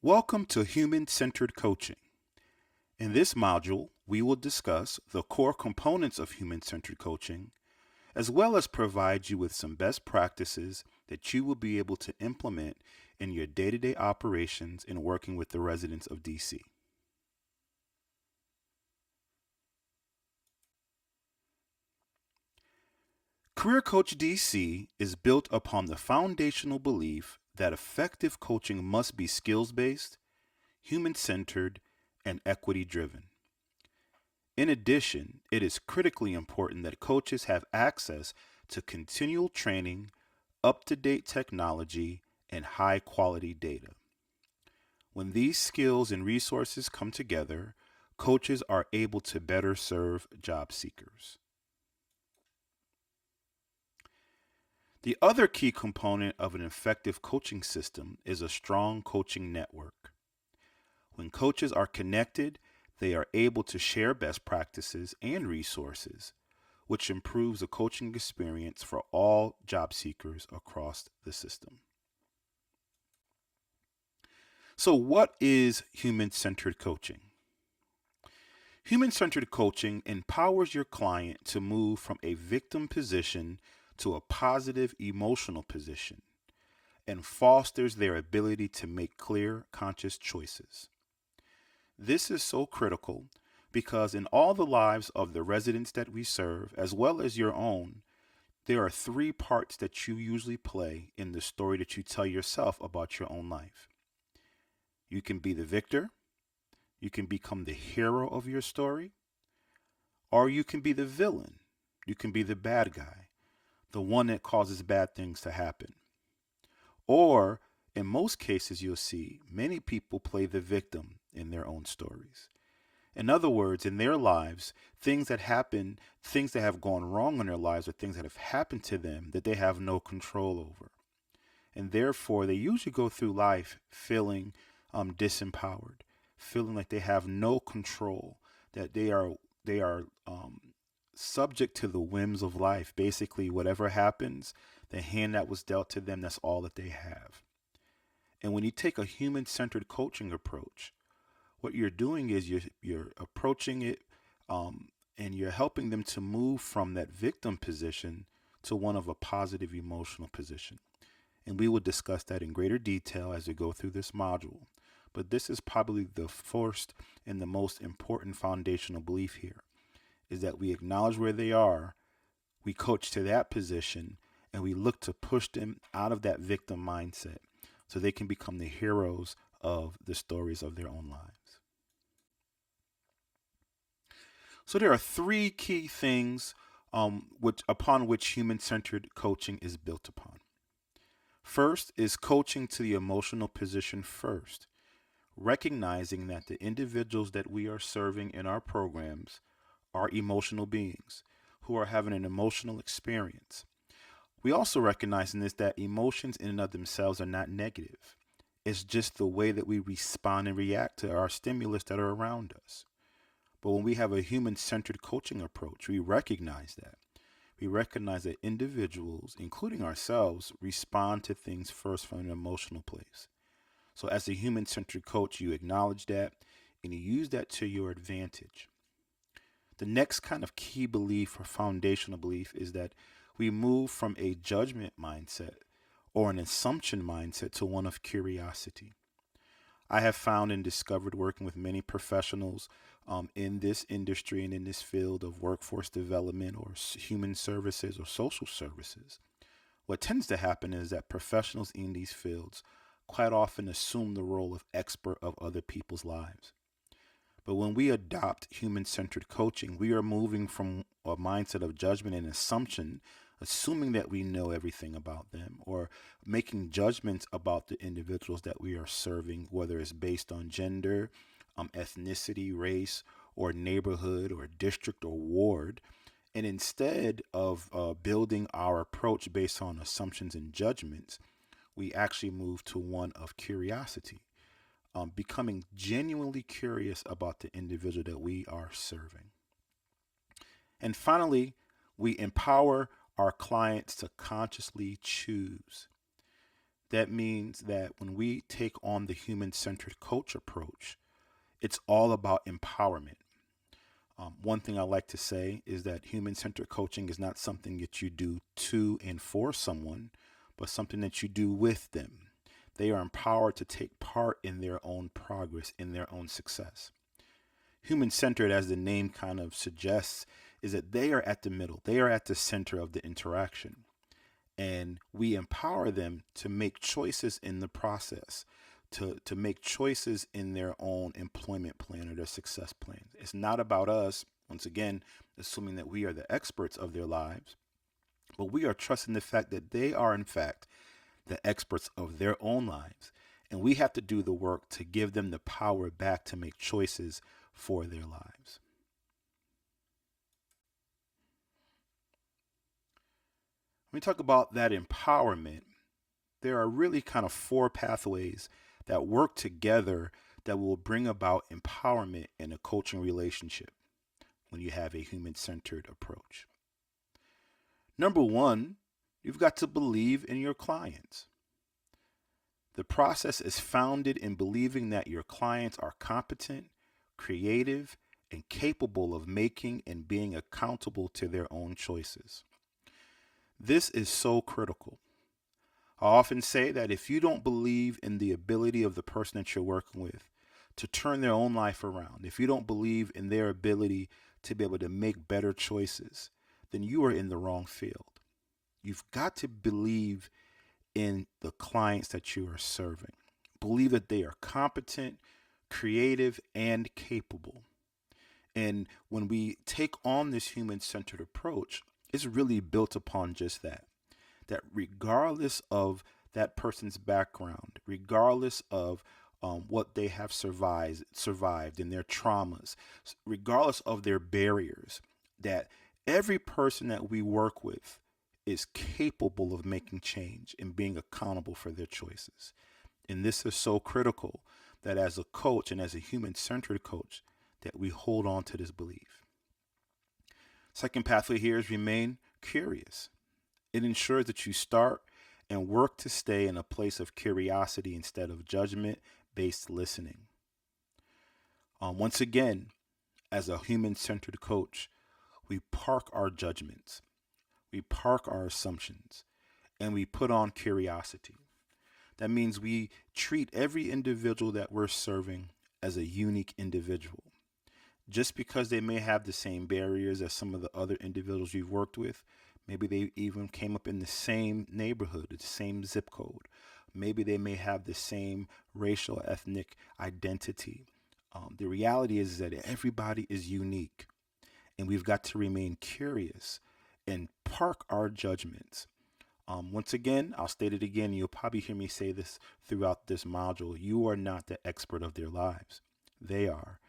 Welcome to Human-Centered Coaching. In this module, we will discuss the core components of human-centered coaching, as well as provide you with some best practices that you will be able to implement in your day-to-day operations in working with the residents of DC. Career Coach DC is built upon the foundational belief that effective coaching must be skills-based, human-centered, and equity-driven. In addition, it is critically important that coaches have access to continual training, up-to-date technology, and high-quality data. When these skills and resources come together, coaches are able to better serve job seekers. The other key component of an effective coaching system is a strong coaching network. When coaches are connected, they are able to share best practices and resources, which improves the coaching experience for all job seekers across the system. So, what is human-centered coaching? Human-centered coaching empowers your client to move from a victim position to a positive emotional position and fosters their ability to make clear, conscious choices. This is so critical because in all the lives of the residents that we serve, as well as your own, there are three parts that you usually play in the story that you tell yourself about your own life. You can be the victor, you can become the hero of your story, or you can be the villain. You can be the bad guy, the one that causes bad things to happen. Or, in most cases, you'll see many people play the victim in their own stories. In other words, in their lives, things that happen, things that have gone wrong in their lives, or things that have happened to them that they have no control over. And therefore, they usually go through life feeling disempowered, feeling like they have no control, that they are subject to the whims of life. Basically, whatever happens, the hand that was dealt to them, that's all that they have. And when you take a human-centered coaching approach, what you're doing is you're approaching it and you're helping them to move from that victim position to one of a positive emotional position. And we will discuss that in greater detail as we go through this module. But this is probably the first and the most important foundational belief here, is that we acknowledge where they are, we coach to that position, and we look to push them out of that victim mindset so they can become the heroes of the stories of their own lives. So there are three key things upon which human-centered coaching is built upon. First is coaching to the emotional position first, recognizing that the individuals that we are serving in our programs are emotional beings who are having an emotional experience. We also recognize in this that emotions in and of themselves are not negative. It's just the way that we respond and react to our stimulus that are around us. But when we have a human-centered coaching approach, we recognize that. We recognize that individuals, including ourselves, respond to things first from an emotional place. So as a human-centered coach, you acknowledge that and you use that to your advantage. The next kind of key belief or foundational belief is that we move from a judgment mindset or an assumption mindset to one of curiosity. I have found and discovered working with many professionals in this industry and in this field of workforce development or human services or social services. What tends to happen is that professionals in these fields quite often assume the role of expert of other people's lives. But when we adopt human-centered coaching, we are moving from a mindset of judgment and assumption, assuming that we know everything about them, or making judgments about the individuals that we are serving, whether it's based on gender, ethnicity, race, or neighborhood, or district, or ward. And instead of building our approach based on assumptions and judgments, we actually move to one of curiosity, becoming genuinely curious about the individual that we are serving. And finally, we empower our clients to consciously choose. That means that when we take on the human centered coach approach, it's all about empowerment. One thing I like to say is that human centered coaching is not something that you do to and for someone, but something that you do with them. They are empowered to take part in their own progress, in their own success. Human centered, as the name kind of suggests, is that they are at the middle, they are at the center of the interaction. And we empower them to make choices in the process, to make choices in their own employment plan or their success plans. It's not about us, once again, assuming that we are the experts of their lives, but we are trusting the fact that they are, in fact, the experts of their own lives. And we have to do the work to give them the power back to make choices for their lives. When we talk about that empowerment, there are really kind of four pathways that work together that will bring about empowerment in a coaching relationship when you have a human centered approach. Number one, you've got to believe in your clients. The process is founded in believing that your clients are competent, creative, and capable of making and being accountable to their own choices. This is so critical. I often say that if you don't believe in the ability of the person that you're working with to turn their own life around, if you don't believe in their ability to be able to make better choices, then you are in the wrong field. You've got to believe in the clients that you are serving. Believe that they are competent, creative, and capable. And when we take on this human centered approach, it's really built upon just that. That regardless of that person's background, regardless of what they have survived in their traumas, regardless of their barriers, that every person that we work with is capable of making change and being accountable for their choices. And this is so critical that as a coach and as a human-centered coach, that we hold on to this belief. Second pathway here is remain curious. It ensures that you start and work to stay in a place of curiosity instead of judgment-based listening. Once again, as a human-centered coach, we park our judgments, we park our assumptions, and we put on curiosity. That means we treat every individual that we're serving as a unique individual. Just because they may have the same barriers as some of the other individuals you've worked with, maybe they even came up in the same neighborhood, the same zip code. Maybe they may have the same racial, ethnic identity. The reality is that everybody is unique, and we've got to remain curious and park our judgments. Once again, I'll state it again. You'll probably hear me say this throughout this module. You are not the expert of their lives. They are.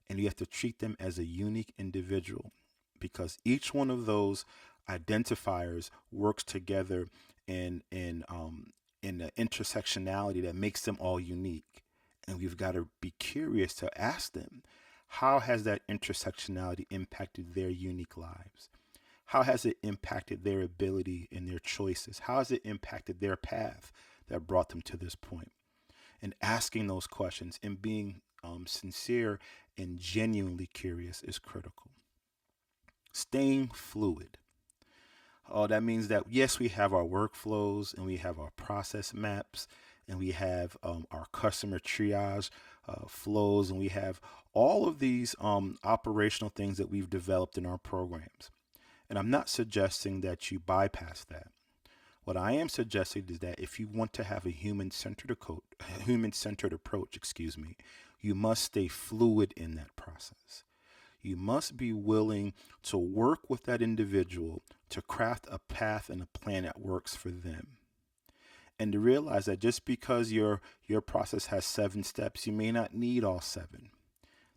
And you have to treat them as a unique individual because each one of those identifiers works together in the intersectionality that makes them all unique. And we've got to be curious to ask them, how has that intersectionality impacted their unique lives? How has it impacted their ability and their choices? How has it impacted their path that brought them to this point? And asking those questions and being sincere and genuinely curious is critical. Staying fluid. Oh, that means that yes, we have our workflows and we have our process maps and we have our customer triage flows and we have all of these operational things that we've developed in our programs. And I'm not suggesting that you bypass that. What I am suggesting is that if you want to have a human-centered approach, you must stay fluid in that process. You must be willing to work with that individual to craft a path and a plan that works for them. And to realize that just because your process has 7 steps, you may not need all 7.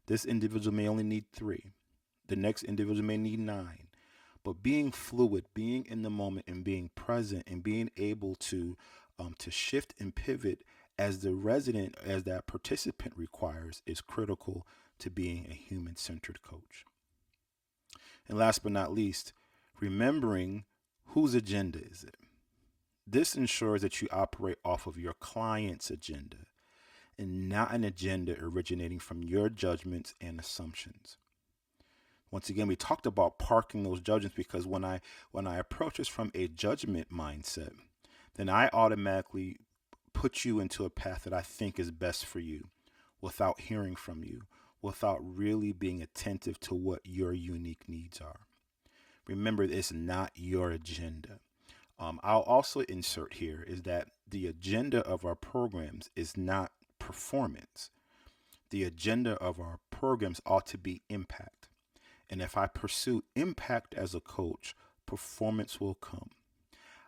This individual may only need 3. The next individual may need 9. But being fluid, being in the moment and being present and being able to shift and pivot as the resident, as that participant requires is critical to being a human-centered coach. And last but not least, remembering whose agenda is it? This ensures that you operate off of your client's agenda and not an agenda originating from your judgments and assumptions. Once again, we talked about parking those judgments because when I approach this from a judgment mindset, then I automatically put you into a path that I think is best for you without hearing from you, without really being attentive to what your unique needs are. Remember, it's not your agenda. I'll also insert here is that the agenda of our programs is not performance. The agenda of our programs ought to be impact. And if I pursue impact as a coach, performance will come.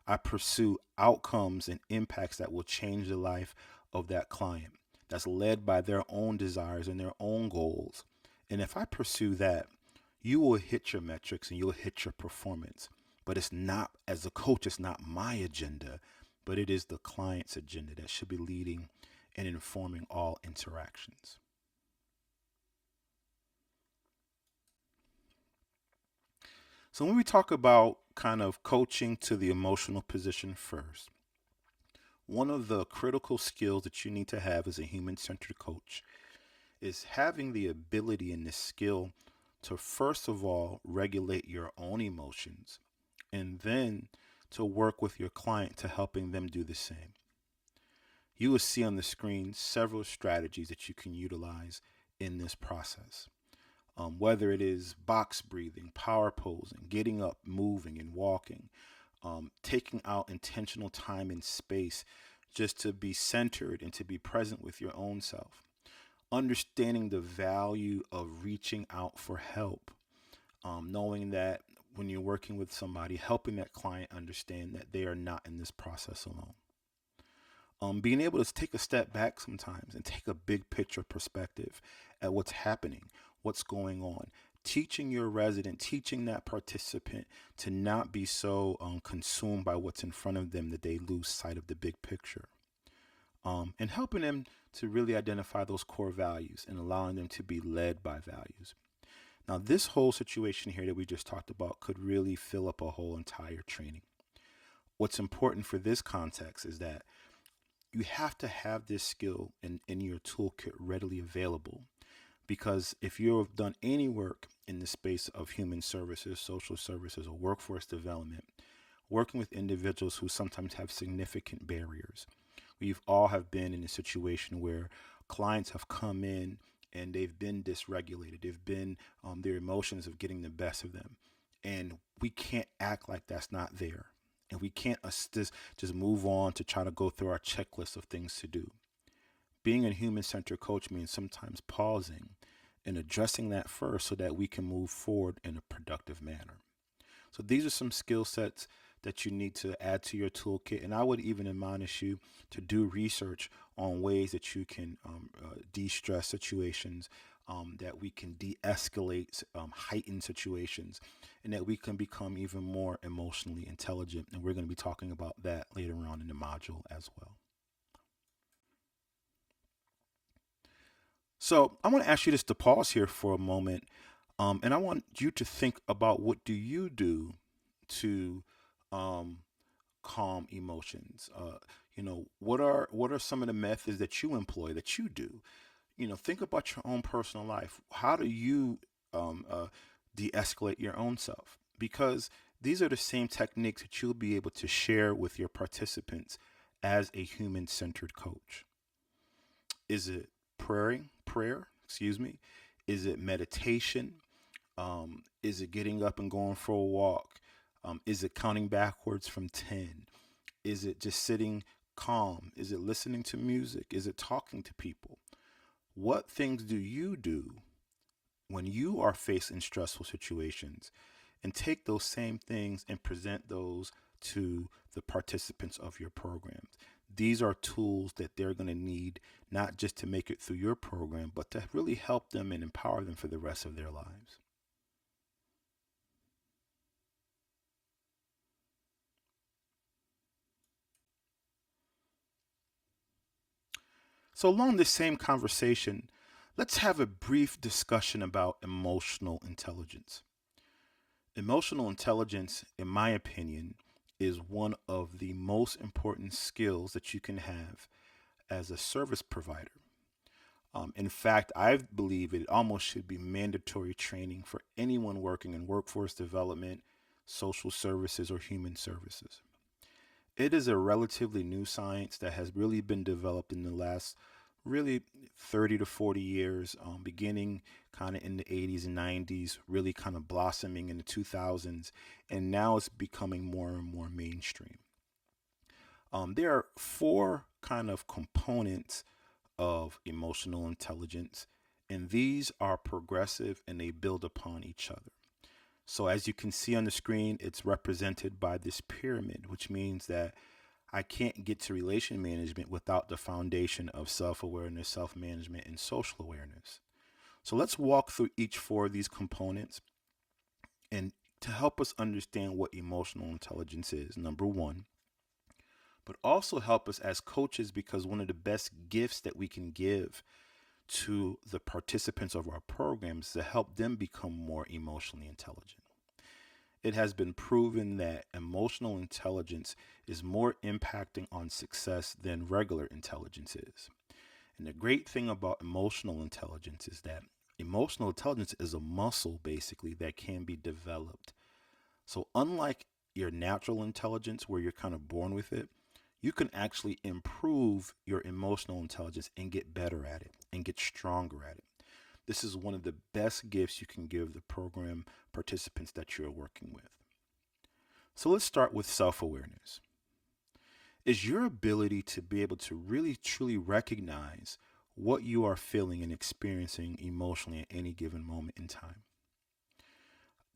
I pursue outcomes and impacts that will change the life of that client that's led by their own desires and their own goals. And if I pursue that, you will hit your metrics and you'll hit your performance. But it's not, as a coach, it's not my agenda, but it is the client's agenda that should be leading and informing all interactions. So when we talk about kind of coaching to the emotional position first, one of the critical skills that you need to have as a human centered coach is having the ability and the skill to, first of all, regulate your own emotions and then to work with your client to helping them do the same. You will see on the screen several strategies that you can utilize in this process. Whether it is box breathing, power posing, getting up, moving, and walking, taking out intentional time and space just to be centered and to be present with your own self, understanding the value of reaching out for help, knowing that when you're working with somebody, helping that client understand that they are not in this process alone. Being able to take a step back sometimes and take a big picture perspective at what's happening, what's going on. Teaching your resident, teaching that participant to not be so consumed by what's in front of them that they lose sight of the big picture. And helping them to really identify those core values and allowing them to be led by values. Now, this whole situation here that we just talked about could really fill up a whole entire training. What's important for this context is that you have to have this skill in your toolkit readily available. Because if you've done any work in the space of human services, social services, or workforce development, working with individuals who sometimes have significant barriers, we've all have been in a situation where clients have come in and they've been dysregulated. They've been, their emotions of getting the best of them. And we can't act like that's not there. And we can't just move on to try to go through our checklist of things to do. Being a human-centered coach means sometimes pausing and addressing that first so that we can move forward in a productive manner. So these are some skill sets that you need to add to your toolkit. And I would even admonish you to do research on ways that you can de-stress situations, that we can de-escalate heightened situations, and that we can become even more emotionally intelligent. And we're going to be talking about that later on in the module as well. So I want to ask you just to pause here for a moment, and I want you to think about what do you do to um, calm emotions. What are some of the methods that you employ that you do? Think about your own personal life. How do you de-escalate your own self? Because these are the same techniques that you'll be able to share with your participants as a human-centered coach. Is it prayer? Excuse me. Is it meditation? Is it getting up and going for a walk? Is it counting backwards from 10? Is it just sitting calm? Is it listening to music? Is it talking to people? What things do you do when you are faced in stressful situations? And take those same things and present those to the participants of your programs. These are tools that they're going to need not just to make it through your program, but to really help them and empower them for the rest of their lives. So, along this same conversation, let's have a brief discussion about emotional intelligence. Emotional intelligence, in my opinion, is one of the most important skills that you can have as a service provider. In fact, I believe it almost should be mandatory training for anyone working in workforce development, social services, or human services. It is a relatively new science that has really been developed in the last really 30 to 40 years, beginning kind of in the 80s and 90s, really kind of blossoming in the 2000s, and now it's becoming more and more mainstream. There are four kind of components of emotional intelligence, and these are progressive and they build upon each other. So, as you can see on the screen, it's represented by this pyramid, which means that I can't get to relation management without the foundation of self awareness, self management, and social awareness. So, let's walk through each four of these components and to help us understand what emotional intelligence is, number one, but also help us as coaches because one of the best gifts that we can give to the participants of our programs is to help them become more emotionally intelligent. It has been proven that emotional intelligence is more impacting on success than regular intelligence is. And the great thing about emotional intelligence is that emotional intelligence is a muscle basically that can be developed. So, unlike your natural intelligence, where you're kind of born with it, you can actually improve your emotional intelligence and get better at it and get stronger at it. This is one of the best gifts you can give the program participants that you're working with. So let's start with self awareness. Is your ability to be able to really truly recognize what you are feeling and experiencing emotionally at any given moment in time.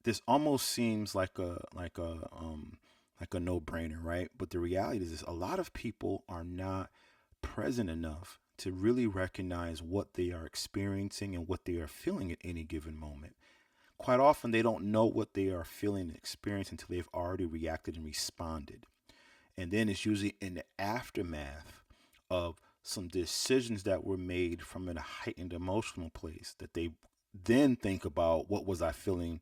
This almost seems like a no-brainer, right? But the reality is a lot of people are not present enough to really recognize what they are experiencing and what they are feeling at any given moment. Quite often, they don't know what they are feeling and experiencing until they've already reacted and responded. And then it's usually in the aftermath of some decisions that were made from a heightened emotional place that they then think about what was I feeling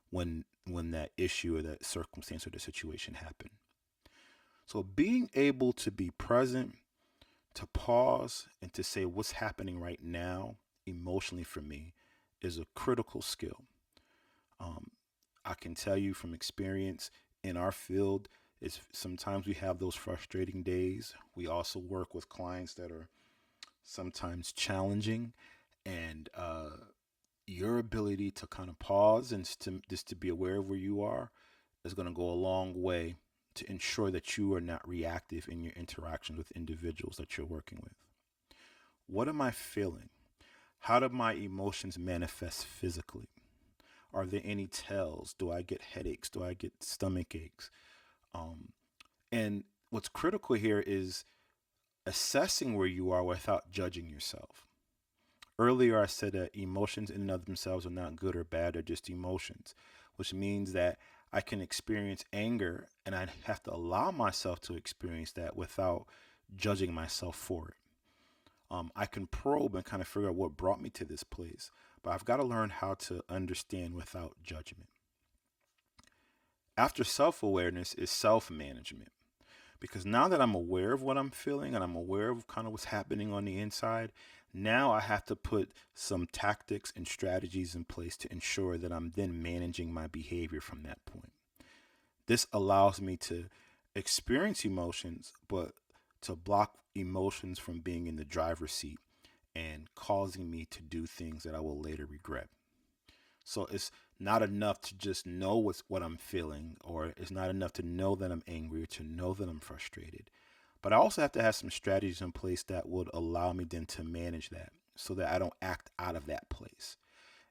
when that issue or that circumstance or the situation happened. So being able to be present, to pause, and to say what's happening right now emotionally for me is a critical skill. Um, I can tell you from experience in our field is sometimes we have those frustrating days. We also work with clients that are sometimes challenging, and your ability to kind of pause and just to be aware of where you are is going to go a long way to ensure that you are not reactive in your interactions with individuals that you're working with. What am I feeling? How do my emotions manifest physically? Are there any tells? Do I get headaches? Do I get stomach aches? Um, and what's critical here is assessing where you are without judging yourself. Earlier, I said that emotions in and of themselves are not good or bad, they're just emotions, which means that I can experience anger and I have to allow myself to experience that without judging myself for it. I can probe and kind of figure out what brought me to this place, but I've got to learn how to understand without judgment. After self awareness is self management. Because now that I'm aware of what I'm feeling and I'm aware of kind of what's happening on the inside, now I have to put some tactics and strategies in place to ensure that I'm then managing my behavior from that point. This allows me to experience emotions, but to block emotions from being in the driver's seat and causing me to do things that I will later regret. So it's not enough to just know what I'm feeling, or it's not enough to know that I'm angry or to know that I'm frustrated. But I also have to have some strategies in place that would allow me then to manage that so that I don't act out of that place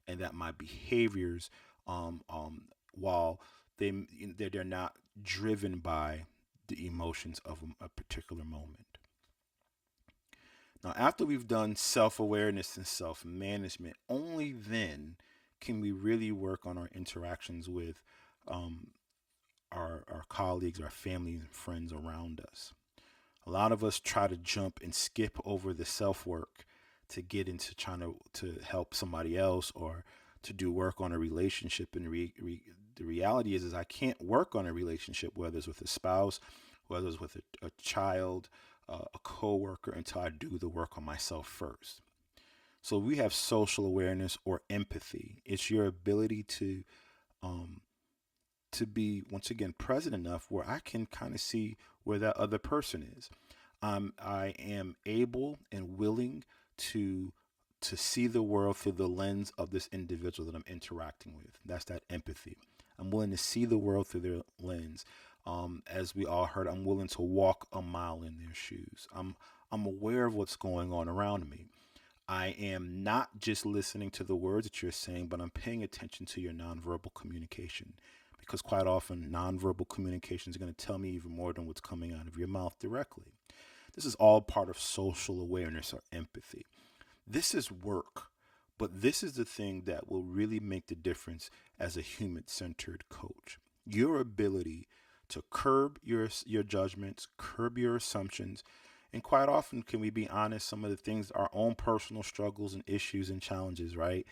and that my behaviors, while they're not driven by the emotions of a particular moment. Now, after we've done self awareness and self management, only then can we really work on our interactions with um, our colleagues, our family, and friends around us. A lot of us try to jump and skip over the self work to get into trying to help somebody else or to do work on a relationship and the reality is I can't work on a relationship, whether it's with a spouse, whether it's with a child, a coworker, until I do the work on myself first. So we have social awareness or empathy. It's your ability um, to be once again present enough where I can kind of see where that other person is. I am able and willing to to see the world through the lens of this individual that I'm interacting with. That's that empathy. I'm willing to see the world through their lens. As we all heard, I'm willing to walk a mile in their shoes. I'm aware of what's going on around me. I am not just listening to the words that you're saying, but I'm paying attention to your nonverbal communication. Because quite often, nonverbal communication is going to tell me even more than what's coming out of your mouth directly. This is all part of social awareness or empathy. This is work, but this is the thing that will really make the difference as a human centered coach. Your ability to curb your judgments, curb your assumptions, and quite often, can we be honest, some of the things, our own personal struggles and issues and challenges, right?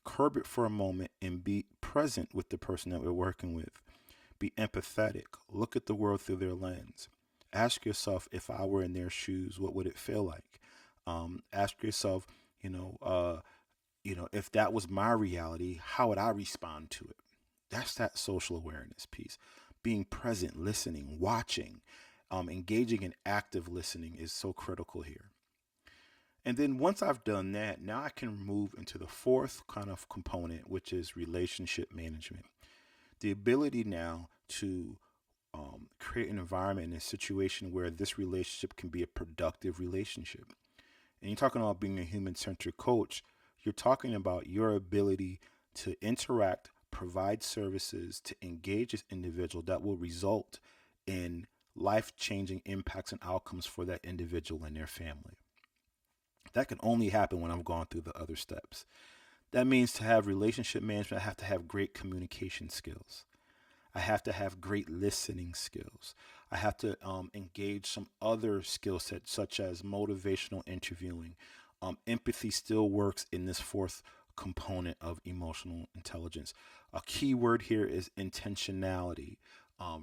Curb it for a moment and be present with the person that we're working with. Be empathetic. Look at the world through their lens. Ask yourself, if I were in their shoes, what would it feel like? Ask yourself, you know, uh, if that was my reality, how would I respond to it? That's that social awareness piece. Being present, listening, watching, engaging in active listening is so critical here. And then once I've done that, now I can move into the fourth kind of component, which is relationship management. The ability now to create an environment and a situation where this relationship can be a productive relationship. And you're talking about being a human centered coach, you're talking about your ability to interact, provide services, to engage this individual that will result in life changing impacts and outcomes for that individual and their family. That can only happen when I've gone through the other steps. That means to have relationship management, I have to have great communication skills. I have to have great listening skills. I have to engage some other skill sets, such as motivational interviewing. Empathy still works in this fourth component of emotional intelligence. A key word here is intentionality.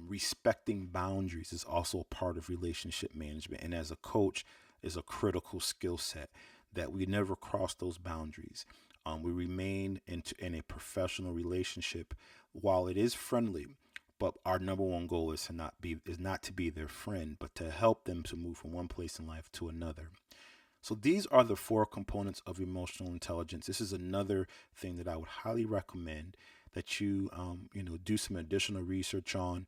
Respecting boundaries is also a part of relationship management, and as a coach, is a critical skill set that we never cross those boundaries. We remain in a professional relationship while it is friendly, but our number one goal is not to be their friend, but to help them to move from one place in life to another. So these are the four components of emotional intelligence. This is another thing that I would highly recommend that you do some additional research on.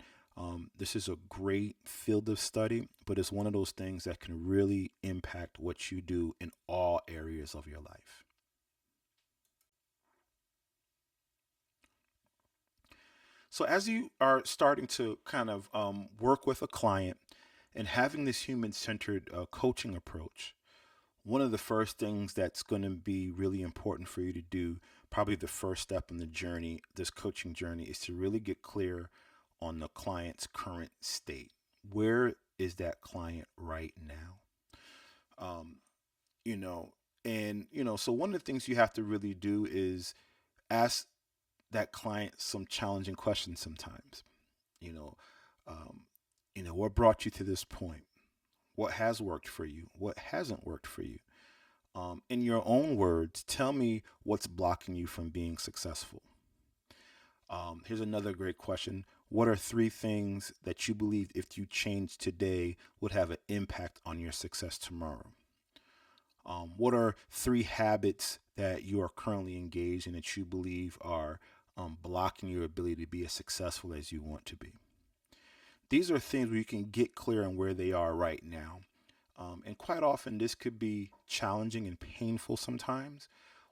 This is a great field of study, but it's one of those things that can really impact what you do in all areas of your life. So as you are starting to kind of work with a client and having this human-centered coaching approach, one of the first things that's going to be really important for you to do, probably the first step in the journey, this coaching journey, is to really get clear on the client's current state. Where is that client right now? Um, you know, so one of the things you have to really do is ask that client some challenging questions sometimes. You know, um, what brought you to this point? What has worked for you? What hasn't worked for you? In your own words, tell me what's blocking you from being successful. Here's another great question. What are three things that you believe if you change today would have an impact on your success tomorrow? What are three habits that you are currently engaged in that you believe are blocking your ability to be as successful as you want to be? These are things where you can get clear on where they are right now. And quite often, this could be challenging and painful sometimes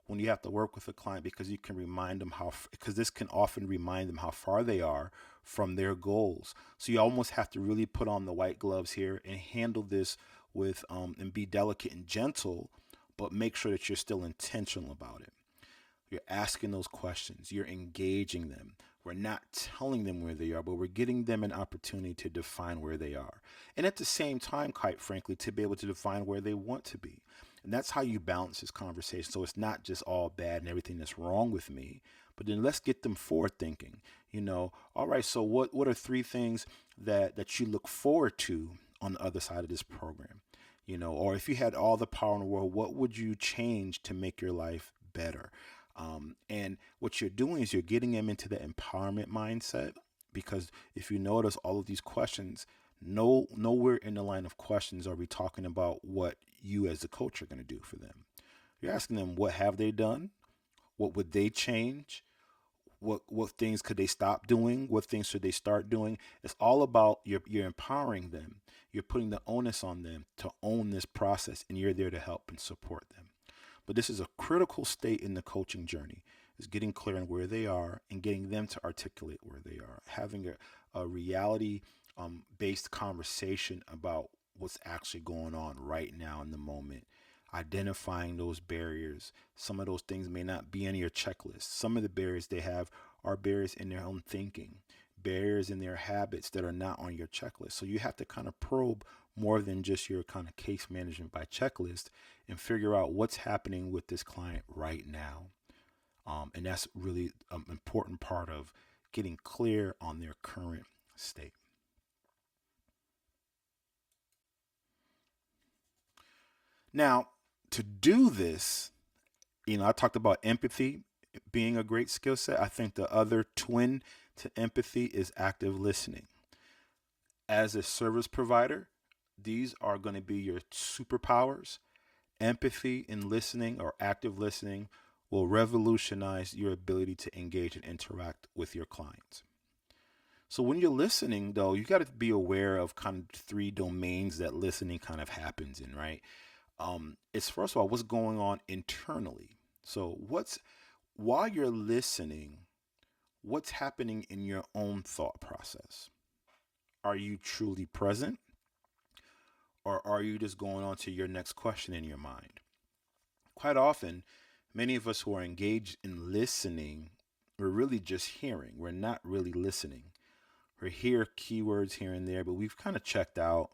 when you have to work with a client because you can remind them because this can often remind them how far they are from their goals. So you almost have to really put on the white gloves here and handle this with, and be delicate and gentle, but make sure that you're still intentional about it. You're asking those questions, you're engaging them. We're not telling them where they are, but we're getting them an opportunity to define where they are. And at the same time, quite frankly, to be able to define where they want to be. And that's how you balance this conversation. So it's not just all bad and everything that's wrong with me, But then let's get them forward thinking. All right, so what are three things that you look forward to on the other side of this program? Or if you had all the power in the world, what would you change to make your life better? And what you're doing is you're getting them into the empowerment mindset, because if you notice all of these questions, nowhere in the line of questions are we talking about what you as a coach are going to do for them. You're asking them, what have they done? What would they change? What things could they stop doing? What things should they start doing? It's all about you're empowering them. You're putting the onus on them to own this process, and you're there to help and support them. But this is a critical state in the coaching journey, is getting clear on where they are and getting them to articulate where they are, having a reality based conversation about what's actually going on right now in the moment, identifying those barriers. Some of those things may not be in your checklist. Some of the barriers they have are barriers in their own thinking, barriers in their habits that are not on your checklist. So you have to kind of probe more than just your kind of case management by checklist and figure out what's happening with this client right now. And that's really an important part of getting clear on their current state. Now, to do this, I talked about empathy being a great skill set. I think the other twin to empathy is active listening. As a service provider, these are going to be your superpowers. Empathy and listening, or active listening, will revolutionize your ability to engage and interact with your clients. So when you're listening, though, you got to be aware of kind of three domains that listening kind of happens in, right? It's first of all, what's going on internally. So while you're listening, what's happening in your own thought process? Are you truly present? Or are you just going on to your next question in your mind? Quite often, many of us who are engaged in listening, we're really just hearing. We're not really listening. We hear keywords here and there, but we've kind of checked out.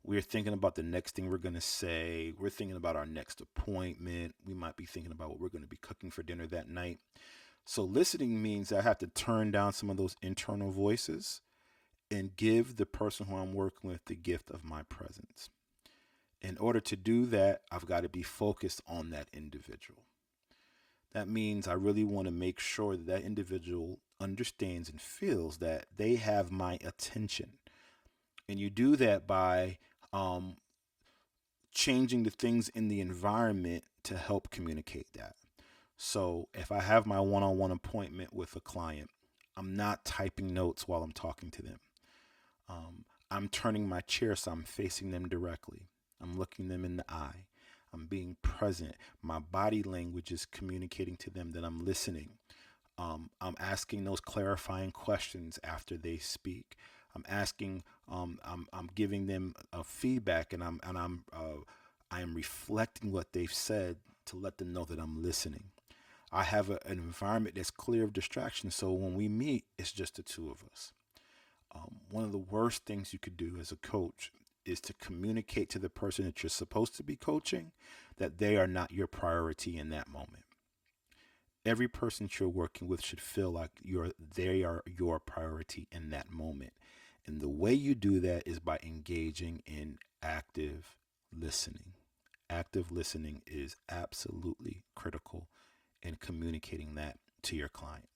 We're thinking about the next thing we're going to say. We're thinking about our next appointment. We might be thinking about what we're going to be cooking for dinner that night. So listening means I have to turn down some of those internal voices and give the person who I'm working with the gift of my presence. In order to do that, I've got to be focused on that individual. That means I really want to make sure that that individual understands and feels that they have my attention. And you do that by changing the things in the environment to help communicate that. So if I have my one-on-one appointment with a client, I'm not typing notes while I'm talking to them. I'm turning my chair so I'm facing them directly. I'm looking them in the eye. I'm being present. My body language is communicating to them that I'm listening. I'm asking those clarifying questions after they speak. I'm asking. I'm giving them a feedback, and I am reflecting what they've said to let them know that I'm listening. I have an environment that's clear of distractions, so when we meet, it's just the two of us. One of the worst things you could do as a coach is to communicate to the person that you're supposed to be coaching that they are not your priority in that moment. Every person that you're working with should feel like they are your priority in that moment. And the way you do that is by engaging in active listening. Active listening is absolutely critical in communicating that to your client.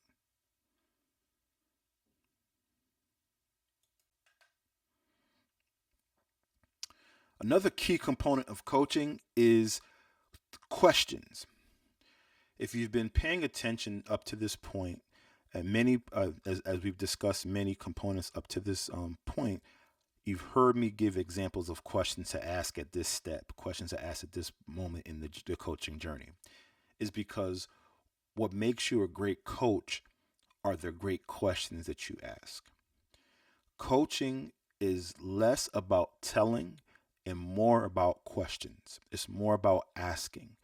Another key component of coaching is questions. If you've been paying attention up to this point, and as we've discussed many components up to this point, you've heard me give examples of questions to ask at this step, questions to ask at this moment in the coaching journey, is because what makes you a great coach are the great questions that you ask. Coaching is less about telling and more about questions. It's more about asking.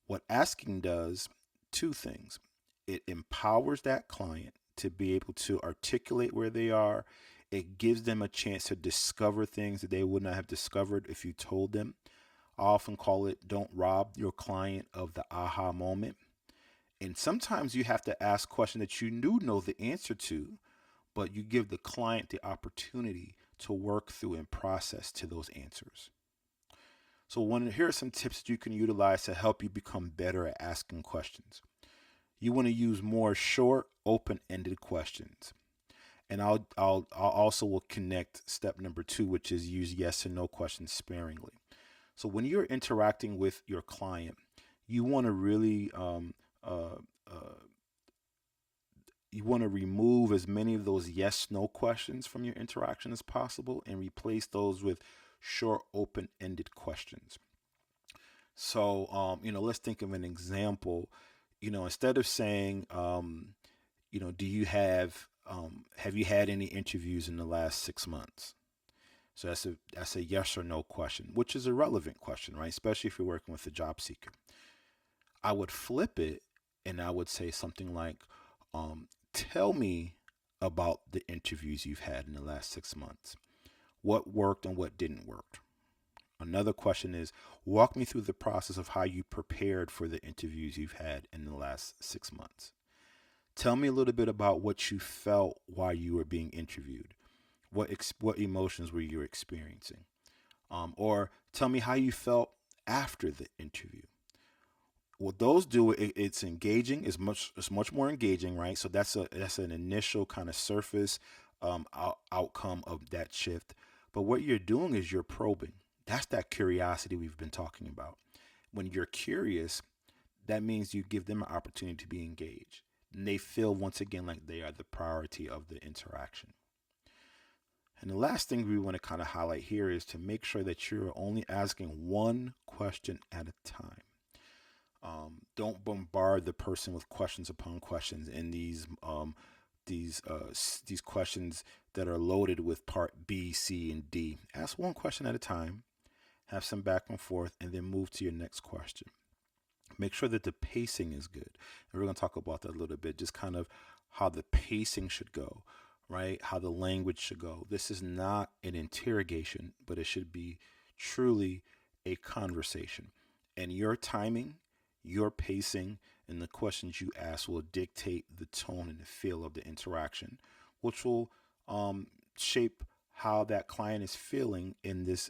What asking does, two things. It empowers that client to be able to articulate where they are. It gives them a chance to discover things that they would not have discovered if you told them. I often call it, don't rob your client of the aha moment. And sometimes you have to ask questions that you do know the answer to, but you give the client the opportunity to work through and process to those answers. So here are some tips that you can utilize to help you become better at asking questions. You want to use more short, open-ended questions. And I'll also will connect step number 2, which is use yes and no questions sparingly. So when you're interacting with your client, you want to really uh, uh, you want to remove as many of those yes no questions from your interaction as possible and replace those with short open-ended questions. So let's think of an example. Instead of saying do you have you had any interviews in the last 6 months? So that's a yes or no question, which is a relevant question, right? Especially if you're working with a job seeker. I would flip it and I would say something like, tell me about the interviews you've had in the last 6 months. What worked and what didn't work? Another question is, walk me through the process of how you prepared for the interviews you've had in the last 6 months. Tell me a little bit about what you felt while you were being interviewed. What emotions were you experiencing? Or tell me how you felt after the interview. What those do, it's engaging. It's much more engaging, right? So that's an initial kind of surface outcome of that shift. But what you're doing is you're probing. That's that curiosity we've been talking about. When you're curious, that means you give them an opportunity to be engaged. And they feel once again like they are the priority of the interaction. And the last thing we want to kind of highlight here is to make sure that you're only asking one question at a time. Don't bombard the person with questions upon questions and these questions that are loaded with part B, C, and D. Ask one question at a time, have some back and forth, and then move to your next question. Make sure that the pacing is good. And we're going to talk about that a little bit, just kind of how the pacing should go, right? How the language should go. This is not an interrogation, but it should be truly a conversation. And your timing, your pacing, and the questions you ask will dictate the tone and the feel of the interaction, which will shape how that client is feeling in this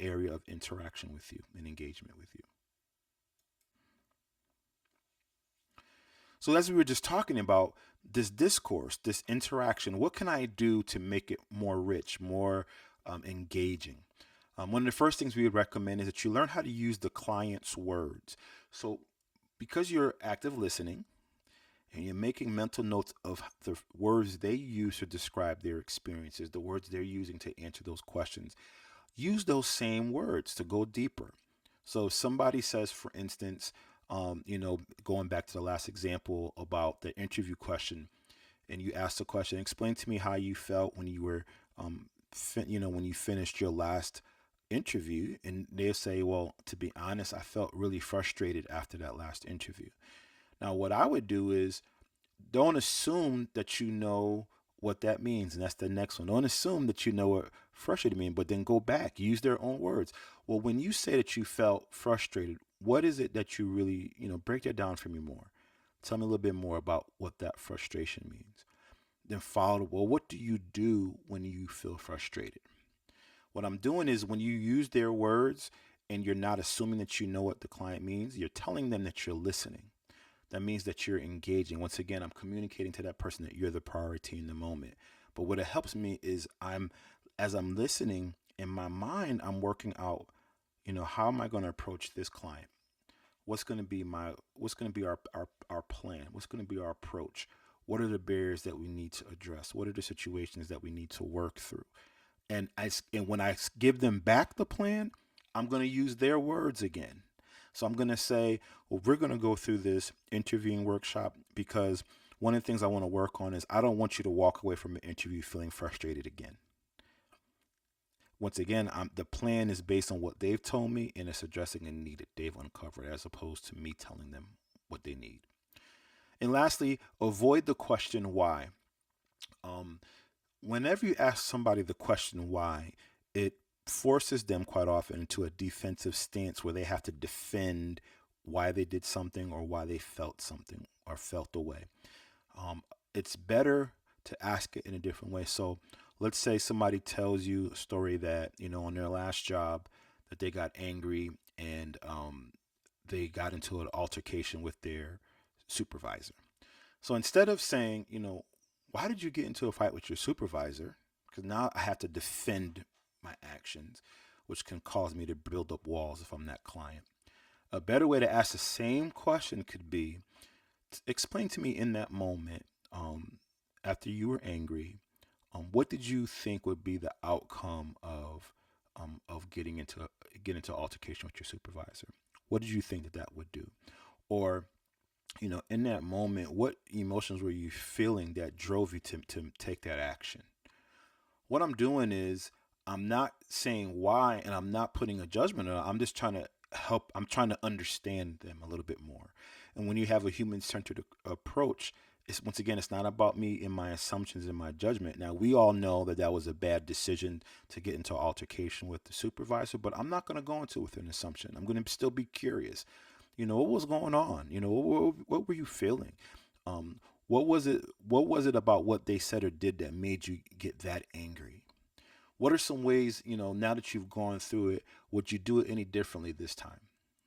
area of interaction with you and engagement with you. So as we were just talking about this discourse, this interaction, what can I do to make it more rich, more engaging? One of the first things we would recommend is that you learn how to use the client's words. So because you're active listening and you're making mental notes of the words they use to describe their experiences, the words they're using to answer those questions, use those same words to go deeper. So if somebody says, for instance, going back to the last example about the interview question, and you ask the question, explain to me how you felt when you were, when you finished your last interview, and they'll say, well, to be honest, I felt really frustrated after that last interview. Now, what I would do is don't assume that you know what that means. And that's the next one. Don't assume that you know what frustrated means, but then go back, use their own words. Well, when you say that you felt frustrated, what is it that you really, break that down for me more. Tell me a little bit more about what that frustration means. Then follow, well, what do you do when you feel frustrated? What I'm doing is when you use their words and you're not assuming that you know what the client means, you're telling them that you're listening. That means that you're engaging. Once again, I'm communicating to that person that you're the priority in the moment. But what it helps me is as I'm listening in my mind, I'm working out, how am I going to approach this client? What's going to be our plan? What's going to be our approach? What are the barriers that we need to address? What are the situations that we need to work through? And when I give them back the plan, I'm going to use their words again. So I'm going to say, well, we're going to go through this interviewing workshop because one of the things I want to work on is I don't want you to walk away from an interview feeling frustrated again. Once again, the plan is based on what they've told me and it's addressing a need that they've uncovered as opposed to me telling them what they need. And lastly, avoid the question why. Whenever you ask somebody the question why, it forces them quite often into a defensive stance where they have to defend why they did something or why they felt something or felt a way. Um, it's better to ask it in a different way. So let's say somebody tells you a story that, on their last job, that they got angry and they got into an altercation with their supervisor. So instead of saying, why did you get into a fight with your supervisor? Because now I have to defend my actions, which can cause me to build up walls if I'm that client. A better way to ask the same question could be, explain to me in that moment, after you were angry, what did you think would be the outcome of getting into altercation with your supervisor? What did you think that would do? Or in that moment, what emotions were you feeling that drove you to take that action? What I'm doing is I'm not saying why and I'm not putting a judgment on it. I'm just trying to help. I'm trying to understand them a little bit more. And when you have a human centered approach, it's, once again, it's not about me and my assumptions and my judgment. Now, we all know that was a bad decision to get into altercation with the supervisor, but I'm not going to go into it with an assumption. I'm going to still be curious. What was going on? What were you feeling? Um, what was it? What was it about what they said or did that made you get that angry? What are some ways, now that you've gone through it, would you do it any differently this time?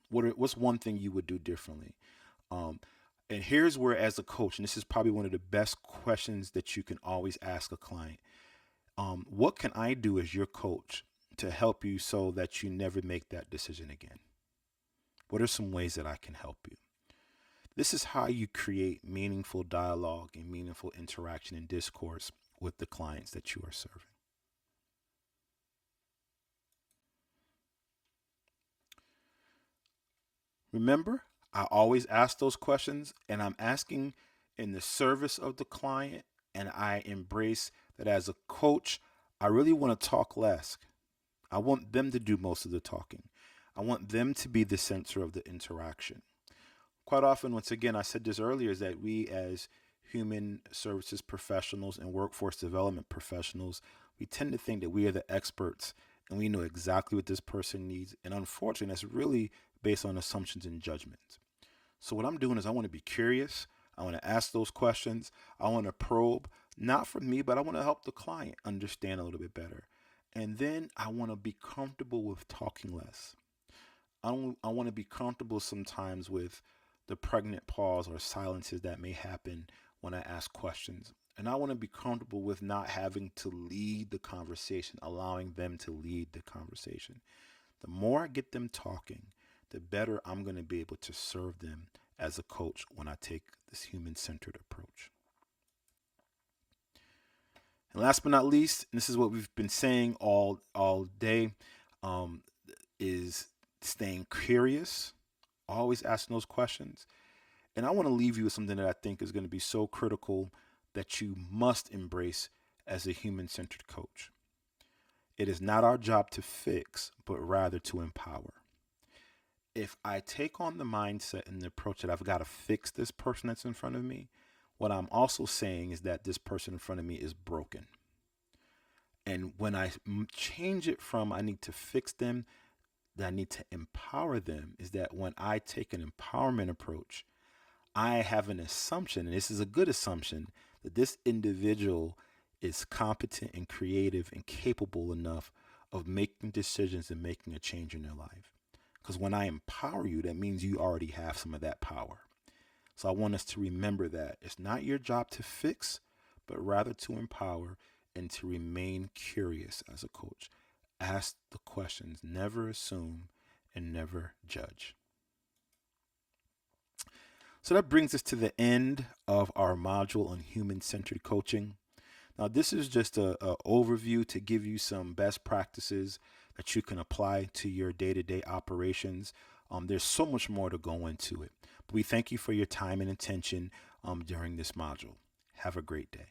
What's one thing you would do differently? Um, and here's where, as a coach, and this is probably one of the best questions that you can always ask a client. What can I do as your coach to help you so that you never make that decision again? What are some ways that I can help you? This is how you create meaningful dialogue and meaningful interaction and discourse with the clients that you are serving. Remember, I always ask those questions and I'm asking in the service of the client, and I embrace that as a coach, I really want to talk less. I want them to do most of the talking. I want them to be the center of the interaction. Quite often, once again, I said this earlier, is that we as human services professionals and workforce development professionals, we tend to think that we are the experts and we know exactly what this person needs. And unfortunately, that's really based on assumptions and judgments. So what I'm doing is I want to be curious. I want to ask those questions. I want to probe, not for me, but I want to help the client understand a little bit better. And then I want to be comfortable with talking less. I want to be comfortable sometimes with the pregnant pause or silences that may happen when I ask questions. And I want to be comfortable with not having to lead the conversation, allowing them to lead the conversation. The more I get them talking, the better I'm going to be able to serve them as a coach when I take this human centered approach. And last but not least, and this is what we've been saying all day, um, is staying curious, always asking those questions. And I want to leave you with something that I think is going to be so critical that you must embrace as a human centered coach. It is not our job to fix, but rather to empower. If I take on the mindset and the approach that I've got to fix this person that's in front of me, what I'm also saying is that this person in front of me is broken. And when I change it from I need to fix them, that I need to empower them, is that when I take an empowerment approach, I have an assumption, and this is a good assumption, that this individual is competent and creative and capable enough of making decisions and making a change in their life. Because when I empower you, that means you already have some of that power. So I want us to remember that it's not your job to fix, but rather to empower and to remain curious as a coach. Ask the questions, never assume, and never judge. So that brings us to the end of our module on human-centered coaching. Now, this is just a overview to give you some best practices that you can apply to your day-to-day operations. There's so much more to go into it. But we thank you for your time and attention during this module. Have a great day.